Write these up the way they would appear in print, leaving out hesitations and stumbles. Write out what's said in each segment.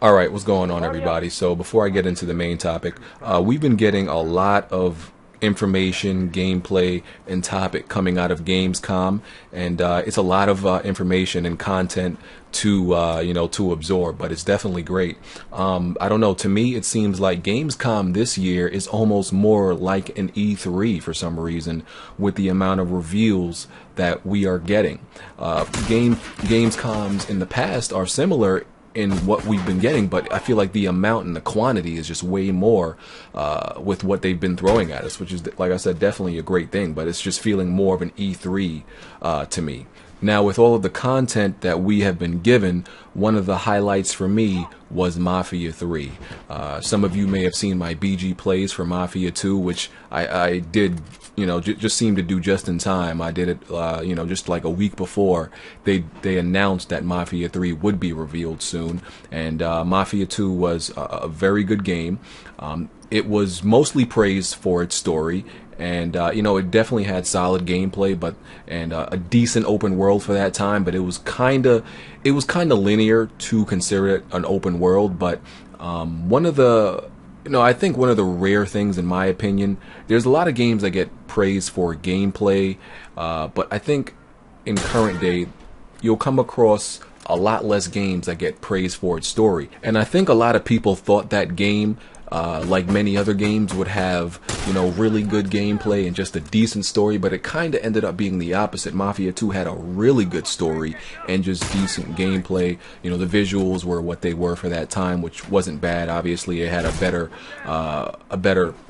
All right, what's going on, everybody? So before I get into the main topic, we've been getting a lot of information, gameplay, and topic coming out of Gamescom, and it's a lot of information and content to to absorb. But it's definitely great. I don't know. To me, it seems like Gamescom this year is almost more like an E3 for some reason, with the amount of reveals that we are getting. Gamescoms in the past are similar in what we've been getting, but I feel like the amount and the quantity is just way more with what they've been throwing at us, which is, like I said, definitely a great thing, but it's just feeling more of an E3 to me. Now, with all of the content that we have been given, one of the highlights for me was Mafia 3. Some of you may have seen my BG plays for Mafia 2, which I did, just seemed to do just in time. I did it, just like a week before they announced that Mafia 3 would be revealed soon. And Mafia 2 was a very good game. It was mostly praised for its story. And it definitely had solid gameplay, and a decent open world for that time. But it was kind of linear to consider it an open world. But one of the I think one of the rare things, in my opinion, there's a lot of games that get praised for gameplay, but I think in current day you'll come across a lot less games that get praised for its story. And I think a lot of people thought that game, like many other games, would have, really good gameplay and just a decent story, but it kind of ended up being the opposite. Mafia 2 had a really good story and just decent gameplay. The visuals were what they were for that time, which wasn't bad. Obviously, it had a better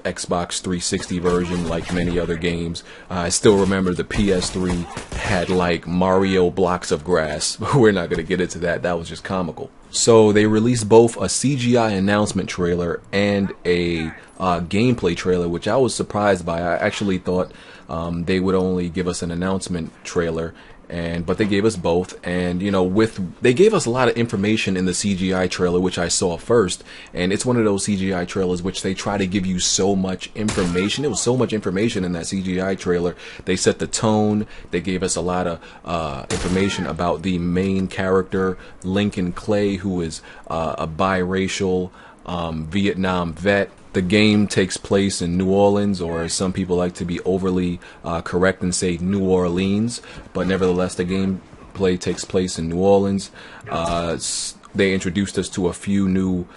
Xbox 360 version, like many other games. I still remember the PS3 had like Mario blocks of grass. We're not going to get into that. That was just comical. So they released both a CGI announcement trailer and a gameplay trailer, which I was surprised by. I actually thought they would only give us an announcement trailer, but they gave us both. And they gave us a lot of information in the CGI trailer, which I saw first. And it's one of those CGI trailers which they try to give you so much information. There was so much information in that CGI trailer. They set the tone. They gave us a lot of information about the main character, Lincoln Clay, who is a biracial Vietnam vet. The game takes place in New Orleans, or as some people like to be overly correct and say New Orleans, but nevertheless the gameplay takes place in New Orleans. They introduced us to a few new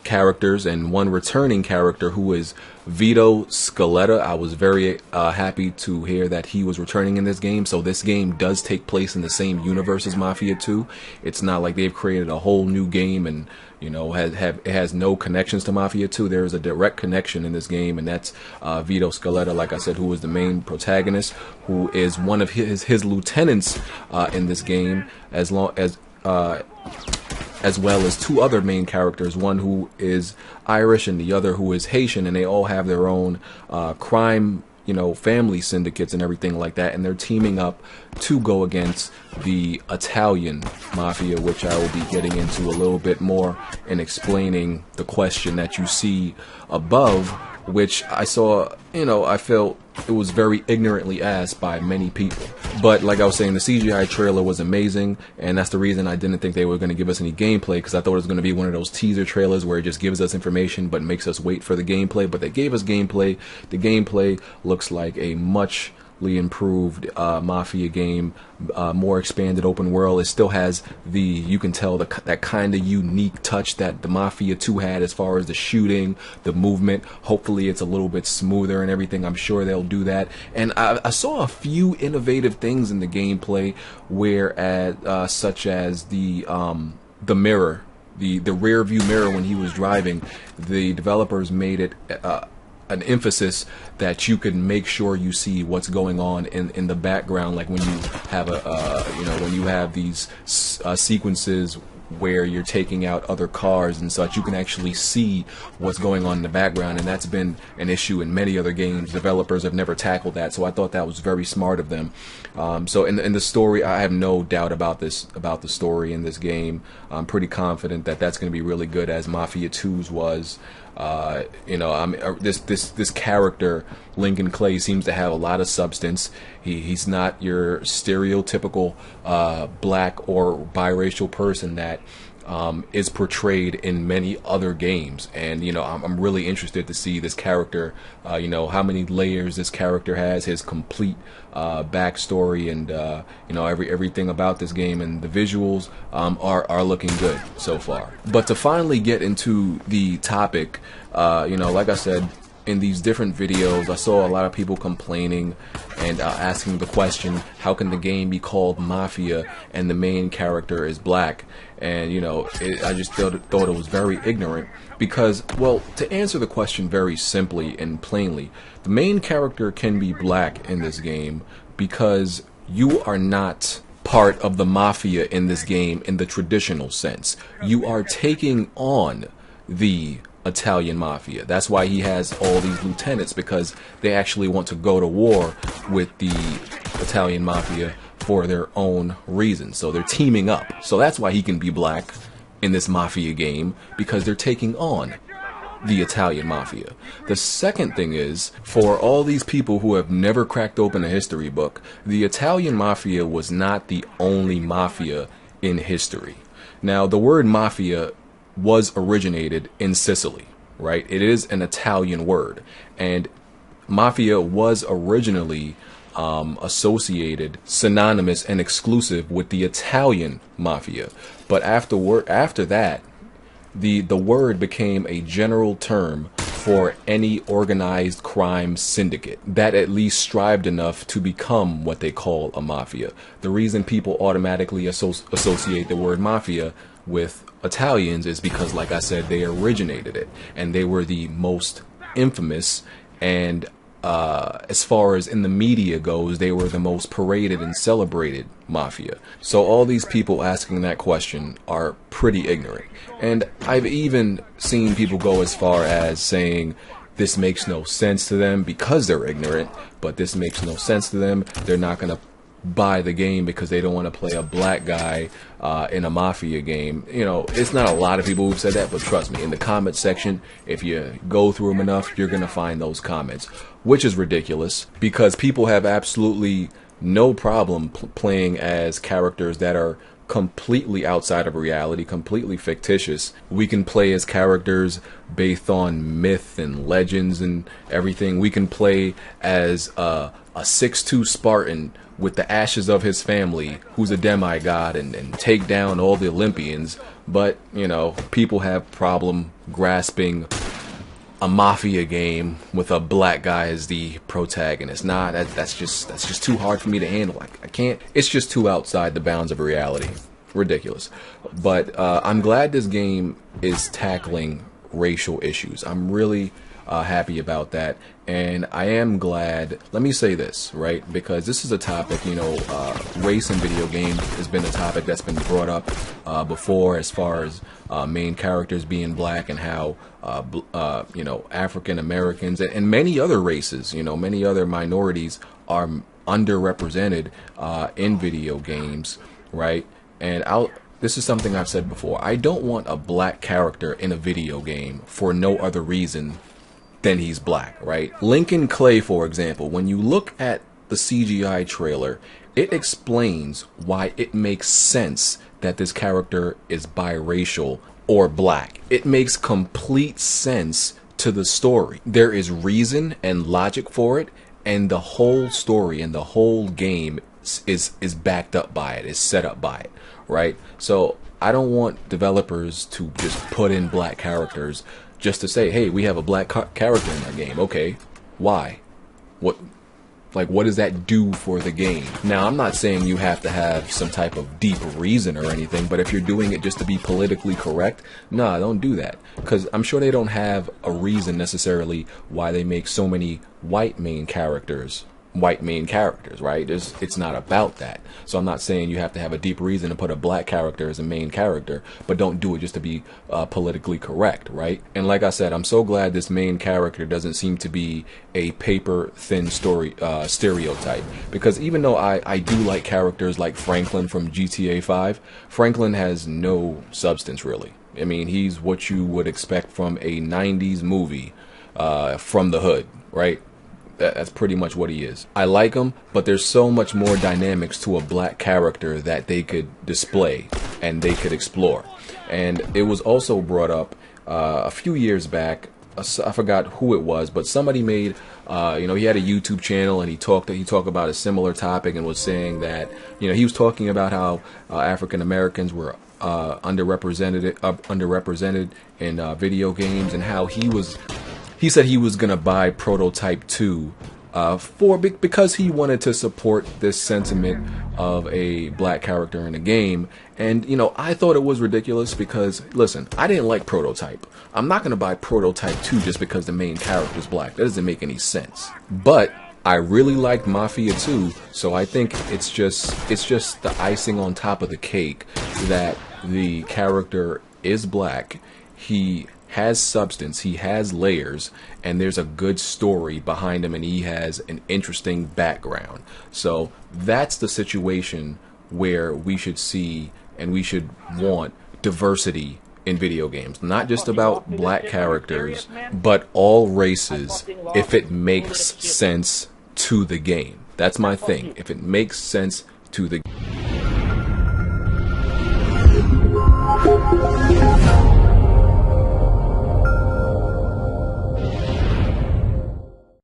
characters and one returning character who is Vito Scaletta. I was very happy to hear that he was returning in this game. So this game does take place in the same universe as Mafia 2. It's not like they've created a whole new game and it has no connections to Mafia 2. There is a direct connection in this game, and that's Vito Scaletta, like I said, who is the main protagonist, who is one of his lieutenants in this game, as well as two other main characters, one who is Irish and the other who is Haitian, and they all have their own crime, family syndicates and everything like that, and they're teaming up to go against the Italian mafia, which I will be getting into a little bit more and explaining the question that you see above, which I saw, I felt it was very ignorantly asked by many people. But like I was saying, the CGI trailer was amazing, and that's the reason I didn't think they were going to give us any gameplay, because I thought it was going to be one of those teaser trailers where it just gives us information but makes us wait for the gameplay. But they gave us gameplay. The gameplay looks like a muchly improved Mafia game, more expanded open world. It still has you can tell that kind of unique touch that the Mafia 2 had as far as the shooting, the movement. Hopefully it's a little bit smoother and everything. I'm sure they'll do that. And I saw a few innovative things in the gameplay, such as the mirror, the rear view mirror when he was driving. The developers made it an emphasis that you can make sure you see what's going on in the background, like when you have when you have these sequences where you're taking out other cars and such, you can actually see what's going on in the background, and that's been an issue in many other games. Developers have never tackled that, so I thought that was very smart of them. So in the story, I have no doubt about the story in this game. I'm pretty confident that that's going to be really good, as Mafia 2's was. This character, Lincoln Clay, seems to have a lot of substance. He's not your stereotypical black or biracial person that is portrayed in many other games. And I'm really interested to see this character, how many layers this character has, his complete backstory, and everything about this game. And the visuals are looking good so far. But to finally get into the topic, like I said, in these different videos, I saw a lot of people complaining and asking the question, how can the game be called Mafia and the main character is black? And I just thought it was very ignorant, because, well, to answer the question very simply and plainly, the main character can be black in this game because you are not part of the Mafia in this game in the traditional sense. You are taking on the Italian Mafia. That's why he has all these lieutenants, because they actually want to go to war with the Italian Mafia for their own reasons. So they're teaming up. So that's why he can be black in this Mafia game, because they're taking on the Italian Mafia. The second thing is, for all these people who have never cracked open a history book, the Italian Mafia was not the only mafia in history. Now, the word mafia was originated in Sicily, right? It is an Italian word, and mafia was originally associated, synonymous and exclusive with the Italian mafia. But after that, the word became a general term for any organized crime syndicate that at least strived enough to become what they call a mafia. The reason people automatically associate the word mafia with Italians is because, like I said, they originated it, and they were the most infamous, and as far as in the media goes, they were the most paraded and celebrated mafia. So all these people asking that question are pretty ignorant. And I've even seen people go as far as saying this makes no sense to them because they're ignorant, but this makes no sense to them. They're not going to buy the game because they don't want to play a black guy in a mafia game. It's not a lot of people who've said that, but trust me, in the comment section, if you go through them enough, you're gonna find those comments, which is ridiculous, because people have absolutely no problem playing as characters that are completely outside of reality, completely fictitious. We can play as characters based on myth and legends and everything. We can play as a 6'2" Spartan with the ashes of his family, who's a demigod, and take down all the Olympians. But people have problem grasping a mafia game with a black guy as the protagonist. Nah, that's just too hard for me to handle. I can't. It's just too outside the bounds of reality. Ridiculous. But I'm glad this game is tackling racial issues. I'm really happy about that, and I am glad. Let me say this, right, because this is a topic, race in video games has been a topic that's been brought up before, as far as main characters being black, and how African Americans and many other races, many other minorities are underrepresented in video games, right? And this is something I've said before. I don't want a black character in a video game for no other reason than he's black, right? Lincoln Clay, for example, when you look at the CGI trailer, it explains why it makes sense that this character is biracial or black. It makes complete sense to the story. There is reason and logic for it, and the whole story and the whole game is backed up by it, is set up by it, right? So I don't want developers to just put in black characters just to say, hey, we have a black character in our game. Okay, why? What does that do for the game? Now, I'm not saying you have to have some type of deep reason or anything, but if you're doing it just to be politically correct, nah, don't do that. Because I'm sure they don't have a reason necessarily why they make so many white main characters, right? It's not about that. So I'm not saying you have to have a deep reason to put a black character as a main character, but don't do it just to be politically correct, right? And like I said, I'm so glad this main character doesn't seem to be a paper thin stereotype, because even though I do like characters like Franklin from GTA 5, Franklin has no substance really. I mean, he's what you would expect from a 90s movie from the hood, right? That's pretty much what he is. I like him, but there's so much more dynamics to a black character that they could display and they could explore. And it was also brought up a few years back. I forgot who it was, but somebody made, he had a YouTube channel, and he talked about a similar topic, and was saying that, he was talking about how African Americans were underrepresented in video games, and how he said he was gonna buy Prototype 2 because he wanted to support this sentiment of a black character in a game. And I thought it was ridiculous, because listen, I didn't like Prototype. I'm not going to buy Prototype 2 just because the main character is black. That doesn't make any sense. But I really liked Mafia 2, so I think it's just the icing on top of the cake that the character is black. He has substance, he has layers, and there's a good story behind him, and he has an interesting background. So that's the situation where we should see and we should want diversity in video games. Not just about black characters, but all races, if it makes sense to the game. That's my thing. If it makes sense to the